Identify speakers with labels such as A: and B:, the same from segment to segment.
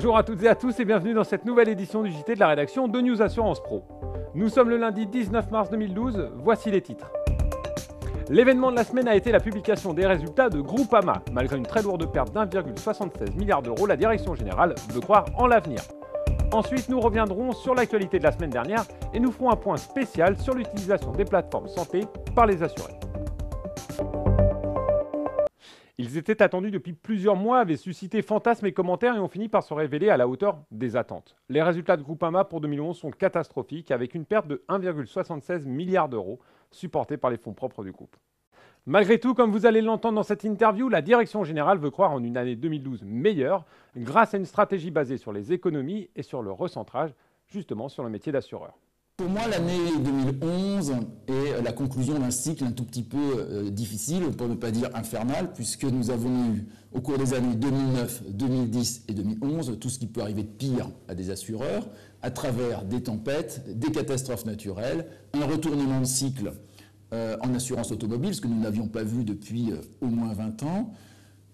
A: Bonjour à toutes et à tous et bienvenue dans cette nouvelle édition du JT de la rédaction de News Assurance Pro. Nous sommes le lundi 19 mars 2012, voici les titres. L'événement de la semaine a été la publication des résultats de Groupama. Malgré une très lourde perte d'1,76 milliard d'euros, la direction générale veut croire en l'avenir. Ensuite, nous reviendrons sur l'actualité de la semaine dernière et nous ferons un point spécial sur l'utilisation des plateformes santé par les assurés. Ils étaient attendus depuis plusieurs mois, avaient suscité fantasmes et commentaires et ont fini par se révéler à la hauteur des attentes. Les résultats de Groupama pour 2011 sont catastrophiques, avec une perte de 1,76 milliard d'euros, supportée par les fonds propres du groupe. Malgré tout, comme vous allez l'entendre dans cette interview, la direction générale veut croire en une année 2012 meilleure, grâce à une stratégie basée sur les économies et sur le recentrage, justement sur le métier d'assureur.
B: Pour moi, l'année 2011 est la conclusion d'un cycle un tout petit peu difficile, pour ne pas dire infernal, puisque nous avons eu, au cours des années 2009, 2010 et 2011, tout ce qui peut arriver de pire à des assureurs, à travers des tempêtes, des catastrophes naturelles, un retournement de cycle en assurance automobile, ce que nous n'avions pas vu depuis au moins 20 ans,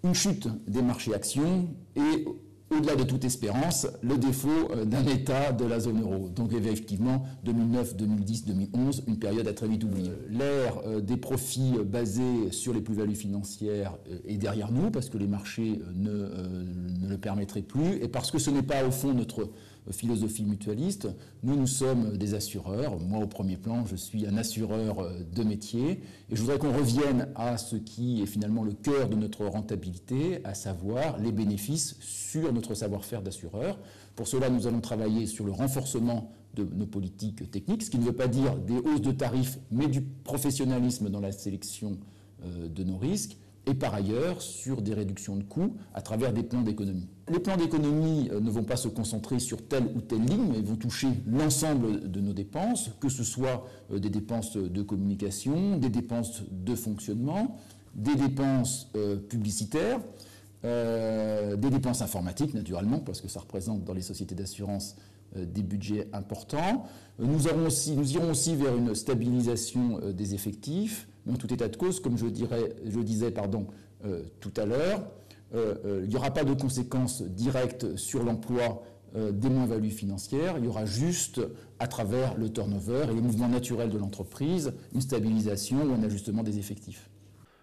B: une chute des marchés actions et, au-delà de toute espérance, le défaut d'un État de la zone euro. Donc effectivement, 2009, 2010, 2011, une période à très vite oubliée. L'ère des profits basés sur les plus-values financières est derrière nous, parce que les marchés ne le permettraient plus, et parce que ce n'est pas au fond notre philosophie mutualiste. Nous sommes des assureurs. Moi, au premier plan, je suis un assureur de métier. Et je voudrais qu'on revienne à ce qui est finalement le cœur de notre rentabilité, à savoir les bénéfices sur notre savoir-faire d'assureur. Pour cela, nous allons travailler sur le renforcement de nos politiques techniques, ce qui ne veut pas dire des hausses de tarifs, mais du professionnalisme dans la sélection de nos risques. Et par ailleurs sur des réductions de coûts à travers des plans d'économie. Les plans d'économie ne vont pas se concentrer sur telle ou telle ligne, mais vont toucher l'ensemble de nos dépenses, que ce soit des dépenses de communication, des dépenses de fonctionnement, des dépenses publicitaires, des dépenses informatiques naturellement, parce que ça représente dans les sociétés d'assurance des budgets importants. Nous irons aussi vers une stabilisation des effectifs, mais en tout état de cause, comme je disais tout à l'heure, il n'y aura pas de conséquences directes sur l'emploi des moins-values financières, il y aura juste, à travers le turnover et les mouvements naturels de l'entreprise, une stabilisation ou un ajustement des effectifs.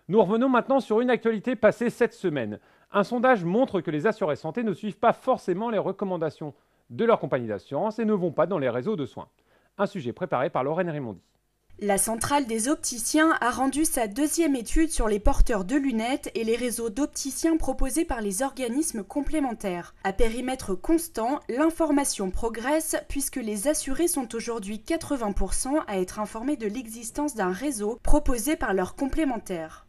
A: Nous revenons maintenant sur une actualité passée cette semaine. Un sondage montre que les assurés santé ne suivent pas forcément les recommandations de leur compagnie d'assurance et ne vont pas dans les réseaux de soins. Un sujet préparé par Lorraine Rimondi.
C: La Centrale des opticiens a rendu sa deuxième étude sur les porteurs de lunettes et les réseaux d'opticiens proposés par les organismes complémentaires. À périmètre constant, l'information progresse puisque les assurés sont aujourd'hui 80% à être informés de l'existence d'un réseau proposé par leurs complémentaires.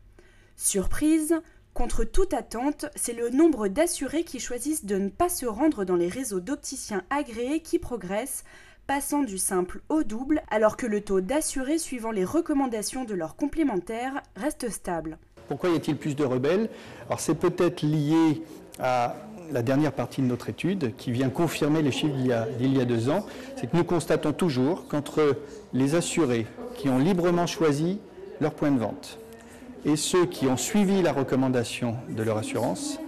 C: Surprise, contre toute attente, c'est le nombre d'assurés qui choisissent de ne pas se rendre dans les réseaux d'opticiens agréés qui progresse, passant du simple au double, alors que le taux d'assurés suivant les recommandations de leurs complémentaires reste stable.
D: Pourquoi y a-t-il plus de rebelles? Alors c'est peut-être lié à la dernière partie de notre étude qui vient confirmer les chiffres d'il y a 2 ans. C'est que nous constatons toujours qu'entre les assurés qui ont librement choisi leur point de vente et ceux qui ont suivi la recommandation de leur assurance,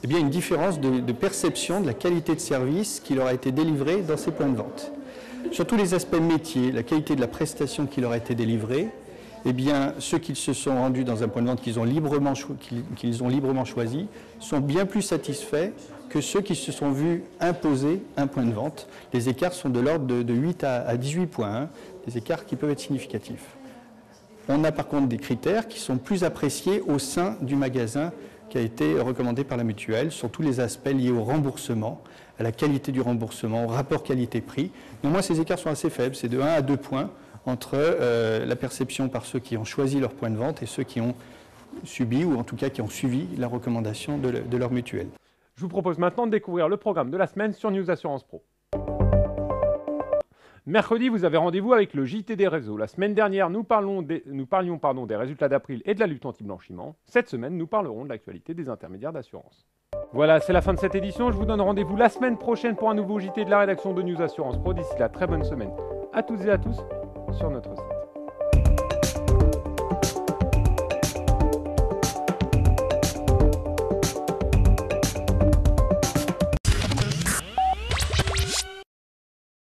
D: eh bien une différence de perception de la qualité de service qui leur a été délivrée dans ces points de vente. Sur tous les aspects métiers, la qualité de la prestation qui leur a été délivrée, eh bien, ceux qui se sont rendus dans un point de vente qu'ils ont librement choisi sont bien plus satisfaits que ceux qui se sont vus imposer un point de vente. Les écarts sont de l'ordre de 8 à 18 points, des écarts qui peuvent être significatifs. On a par contre des critères qui sont plus appréciés au sein du magasin qui a été recommandé par la mutuelle sur tous les aspects liés au remboursement, à la qualité du remboursement, au rapport qualité-prix. Néanmoins, ces écarts sont assez faibles, c'est de 1 à 2 points entre la perception par ceux qui ont choisi leur point de vente et ceux qui ont subi, ou en tout cas qui ont suivi la recommandation de leur mutuelle.
A: Je vous propose maintenant de découvrir le programme de la semaine sur News Assurance Pro. Mercredi, vous avez rendez-vous avec le JT des réseaux. La semaine dernière, nous parlions des résultats d'April et de la lutte anti-blanchiment. Cette semaine, nous parlerons de l'actualité des intermédiaires d'assurance. Voilà, c'est la fin de cette édition. Je vous donne rendez-vous la semaine prochaine pour un nouveau JT de la rédaction de News Assurance Pro. D'ici là, très bonne semaine à toutes et à tous sur notre site.